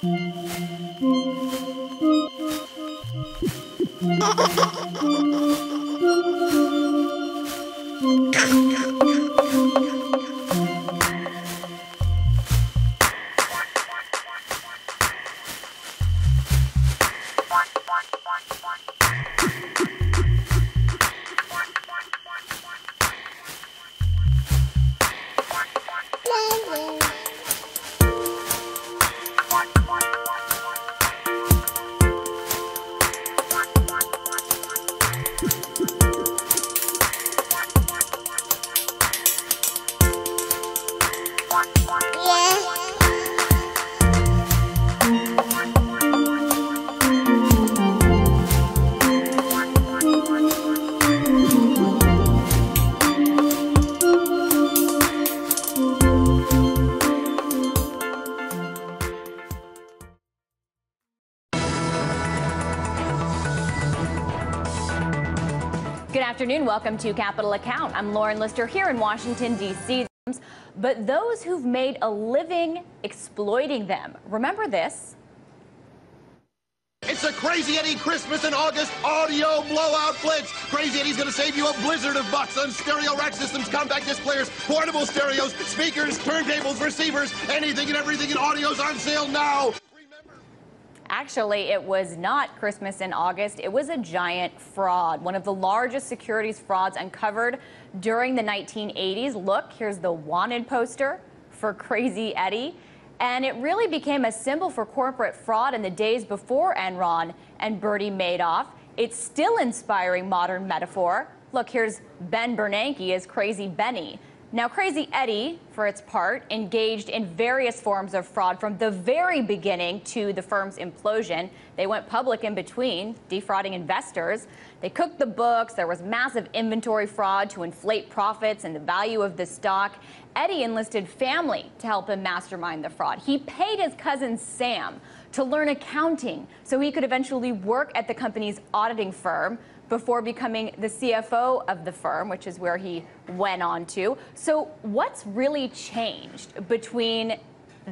Good afternoon. Welcome to Capital Account. I'm Lauren Lister here in Washington, D.C. But those who've made a living exploiting them, remember this? It's a Crazy Eddie Christmas in August audio blowout blitz. Crazy Eddie's going to save you a blizzard of bucks on stereo rack systems, compact disc players, portable stereos, speakers, turntables, receivers, anything and everything in audio's on sale now. Actually, it was not Christmas in August. It was a giant fraud, one of the largest securities frauds uncovered during the 1980s. Look, here's the wanted poster for Crazy Eddie. And it really became a symbol for corporate fraud in the days before Enron and Bernie Madoff. It's still inspiring modern metaphor. Look, here's Ben Bernanke as Crazy Benny. Now, Crazy Eddie, for its part, engaged in various forms of fraud from the very beginning to the firm's implosion. They went public in between, defrauding investors. They cooked the books. There was massive inventory fraud to inflate profits and the value of the stock. Eddie enlisted family to help him mastermind the fraud. He paid his cousin Sam to learn accounting so he could eventually work at the company's auditing firm before becoming the CFO of the firm, which is where he went on to. So what's really changed between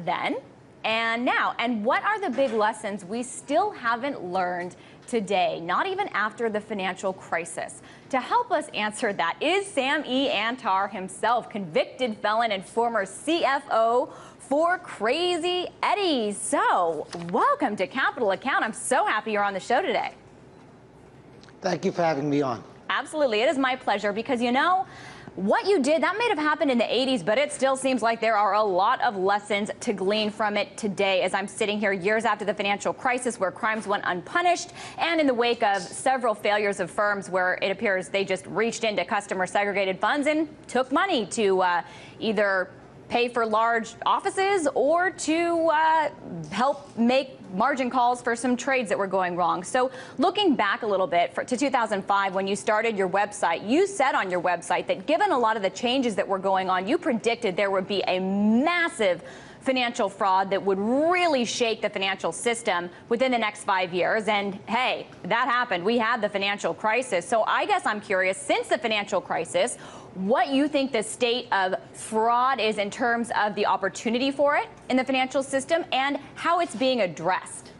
then and now? And what are the big lessons we still haven't learned today, not even after the financial crisis? To help us answer that is Sam Antar himself, convicted felon and former CFO for Crazy Eddie. So welcome to Capital Account. I'm so happy you're on the show today. Thank you for having me on. Absolutely. It is my pleasure because, you know, what you did, that may have happened in the 80s, but it still seems like there are a lot of lessons to glean from it today as I'm sitting here years after the financial crisis where crimes went unpunished and in the wake of several failures of firms where it appears they just reached into customer segregated funds and took money to either pay for large offices or to help make margin calls for some trades that were going wrong. So looking back a little bit to 2005, when you started your website, you said on your website that given a lot of the changes that were going on, you predicted there would be a massive financial fraud that would really shake the financial system within the next 5 years. And hey, that happened. We had the financial crisis. So I guess I'm curious, since the financial crisis, what you think the state of fraud is in terms of the opportunity for it in the financial system and how it's being addressed.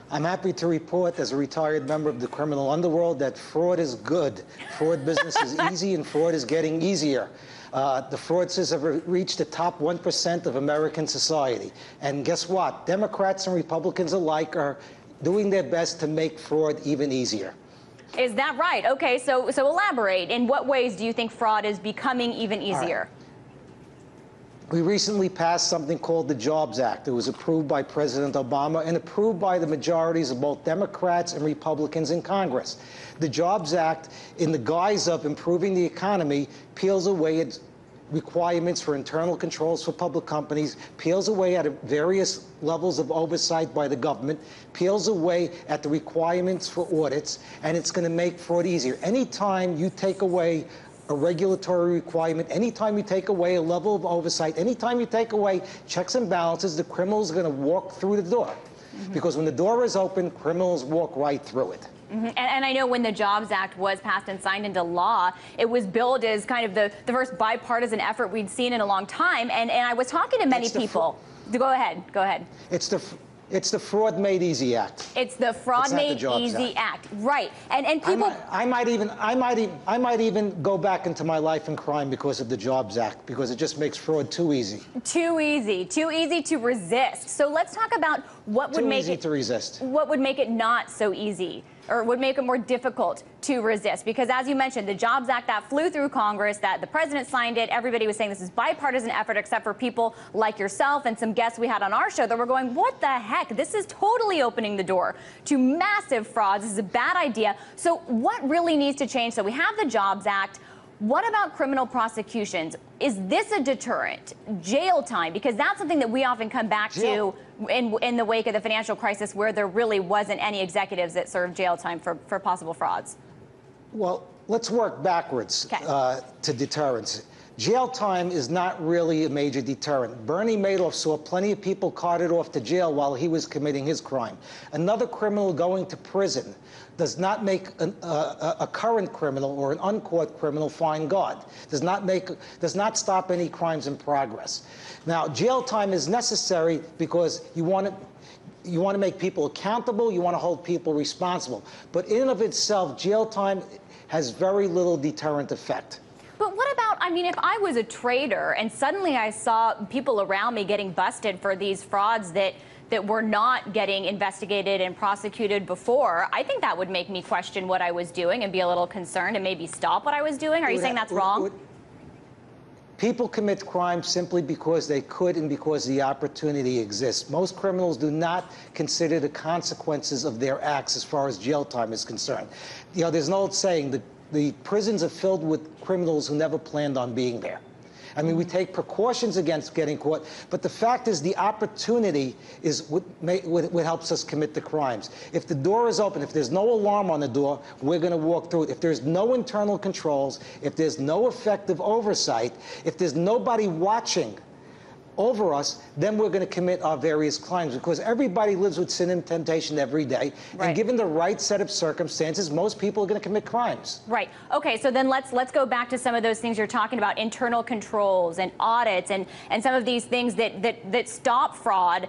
I'm happy to report as a retired member of the criminal underworld that fraud is good. Fraud business is easy and fraud is getting easier. The fraudsters have reached the top 1% of American society. And guess what? Democrats and Republicans alike are doing their best to make fraud even easier. Is that right? Okay, so elaborate. In what ways do you think fraud is becoming even easier? We recently passed something called the Jobs Act. It was approved by President Obama and approved by the majorities of both Democrats and Republicans in Congress. The Jobs Act, in the guise of improving the economy, peels away at requirements for internal controls for public companies, peels away at various levels of oversight by the government, peels away at the requirements for audits, and it's going to make fraud easier. Anytime you take away a regulatory requirement, anytime you take away a level of oversight, anytime you take away checks and balances, the criminals are going to walk through the door. Because when the door is open, criminals walk right through it. And I know when the Jobs Act was passed and signed into law, it was billed as kind of the first bipartisan effort we'd seen in a long time. And I was talking to many people. Go ahead. Go ahead. It's the Fraud Made Easy Act. It's the Fraud Made Easy Act, right? And people. I might even go back into my life in crime because of the Jobs Act, because it just makes fraud too easy. Too easy to resist. So let's talk about what would make it to resist. What would make it not so easy, or would make it more difficult to resist? Because as you mentioned, the Jobs Act that flew through Congress, that the president signed it, everybody was saying this is bipartisan effort, except for people like yourself and some guests we had on our show that were going, what the heck? This is totally opening the door to massive frauds. This is a bad idea. So what really needs to change? So we have the Jobs Act. What about criminal prosecutions? Is this a deterrent? Jail time? Because that's something that we often come back to in the wake of the financial crisis, where there really wasn't any executives that served jail time for possible frauds. Well, let's work backwards to deterrence. Jail time is not really a major deterrent. Bernie Madoff saw plenty of people carted off to jail while he was committing his crime. Another criminal going to prison does not make a current criminal or an uncaught criminal find God. Does not stop any crimes in progress. Now, jail time is necessary because you want to make people accountable, you want to hold people responsible. But in and of itself, jail time has very little deterrent effect. But what about, I mean, if I was a trader and suddenly I saw people around me getting busted for these frauds that were not getting investigated and prosecuted before, I think that would make me question what I was doing and be a little concerned and maybe stop what I was doing. Are you saying that's wrong? People commit crimes simply because they could and because the opportunity exists. Most criminals do not consider the consequences of their acts as far as jail time is concerned. You know, there's an old saying that the prisons are filled with criminals who never planned on being there. I mean, we take precautions against getting caught, but the fact is the opportunity is what helps us commit the crimes. If the door is open, if there's no alarm on the door, we're going to walk through it. If there's no internal controls, if there's no effective oversight, if there's nobody watching over us, then we're going to commit our various crimes, because everybody lives with sin and temptation every day. Right. And given the right set of circumstances, most people are going to commit crimes. Right. Okay, so then let's go back to some of those things you're talking about, internal controls and audits and some of these things that stop fraud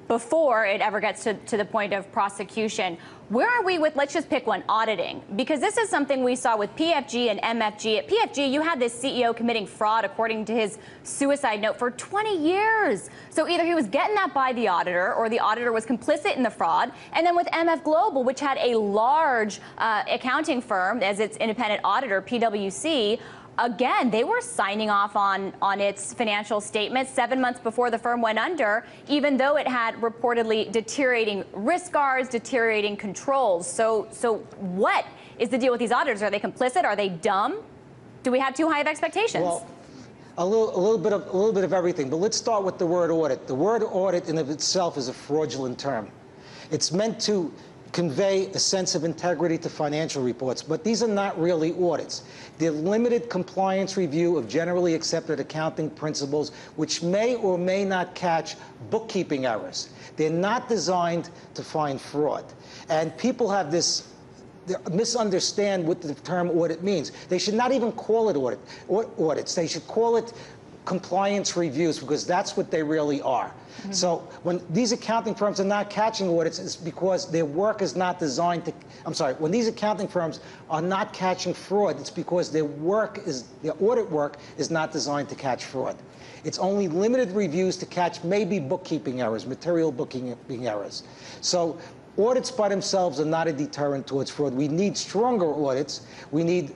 before it ever gets to the point of prosecution. Where are we with, let's just pick one, auditing? Because this is something we saw with PFG and MFG. At PFG, you had this CEO committing fraud, according to his suicide note, for 20 years. So either he was getting that by the auditor, or the auditor was complicit in the fraud. And then with MF Global, which had a large accounting firm as its independent auditor, PwC, again, they were signing off on its financial statements 7 months before the firm went under, even though it had reportedly deteriorating risk guards, deteriorating controls. So what is the deal with these auditors? Are they complicit? Are they dumb? Do we have too high of expectations? Well, a little bit of everything. But let's start with the word audit. The word audit in of itself is a fraudulent term. It's meant to convey a sense of integrity to financial reports, but these are not really audits. They're limited compliance review of generally accepted accounting principles, which may or may not catch bookkeeping errors. They're not designed to find fraud. And people have this misunderstand what the term audit means. They should not even call it audits. They should call it compliance reviews, because that's what they really are. Mm-hmm. So when these accounting firms are not catching audits, it's because their work is not designed to, when these accounting firms are not catching fraud, it's because their audit work is not designed to catch fraud. It's only limited reviews to catch maybe bookkeeping errors, material bookkeeping errors. So audits by themselves are not a deterrent towards fraud. We need stronger audits. We need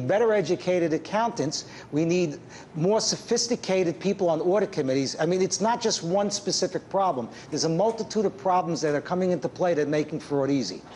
better educated accountants. We need more sophisticated people on audit committees. I mean, it's not just one specific problem. There's a multitude of problems that are coming into play that are making fraud easy.